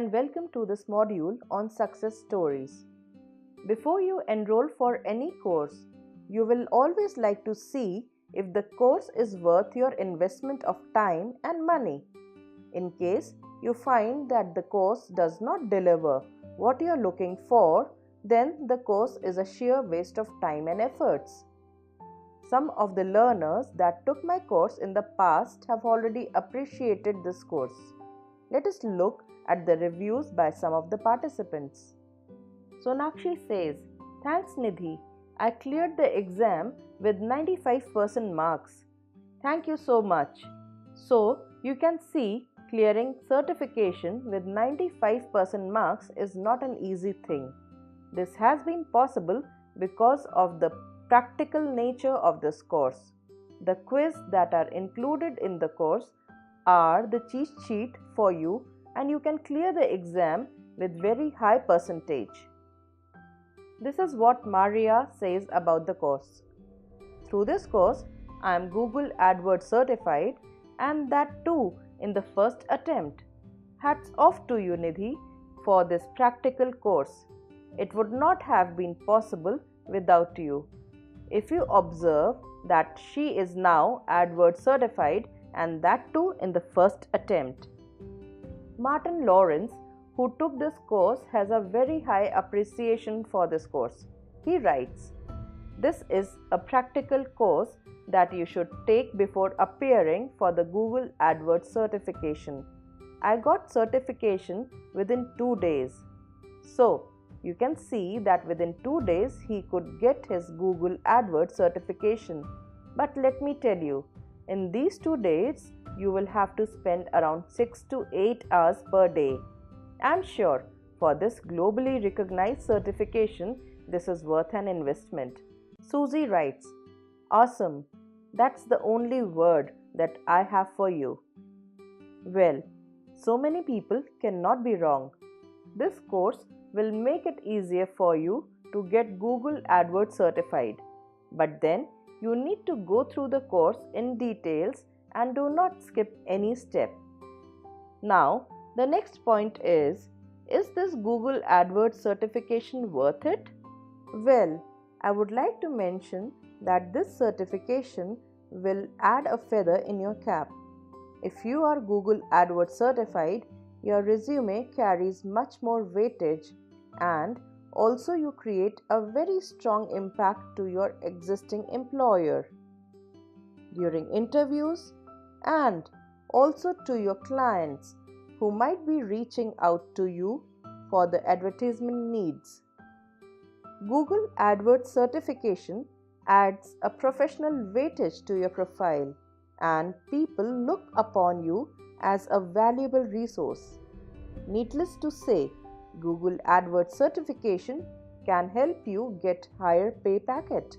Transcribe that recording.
and welcome to this module on success stories. Before you enroll for any course, you will always like to see if the course is worth your investment of time and money. In case you find that the course does not deliver what you are looking for, then the course is a sheer waste of time and efforts. Some of the learners that took my course in the past have already appreciated this course. Let us look at the reviews by some of the participants. Sonakshi says, "Thanks Nidhi, I cleared the exam with 95% marks. Thank you so much." So, you can see clearing certification with 95% marks is not an easy thing. This has been possible because of the practical nature of this course. The quiz that are included in the course are the cheat sheet for you, and you can clear the exam with very high percentage. This is what Maria says about the course. Through this course, I am Google AdWords certified, and that too in the first attempt. Hats off to you, Nidhi, for this practical course. It would not have been possible without you. If you observe that she is now AdWords certified, and that too in the first attempt. Martin Lawrence, who took this course, has a very high appreciation for this course. He writes, "This is a practical course that you should take before appearing for the Google AdWords certification. I got certification within 2 days." So, you can see that within 2 days he could get his Google AdWords certification. But let me tell you, in these 2 days, you will have to spend around 6 to 8 hours per day. I'm sure for this globally recognized certification, this is worth an investment. Susie writes, "Awesome. That's the only word that I have for you." Well, so many people cannot be wrong. This course will make it easier for you to get Google AdWords certified. But then you need to go through the course in details and do not skip any step. Now, the next point is this Google AdWords certification worth it? Well, I would like to mention that this certification will add a feather in your cap. If you are Google AdWords certified, your resume carries much more weightage, and also you create a very strong impact to your existing employer during interviews and also to your clients who might be reaching out to you for the advertisement needs. Google AdWords certification adds a professional weightage to your profile, and people look upon you as a valuable resource. Needless to say, Google AdWords certification can help you get higher pay packet.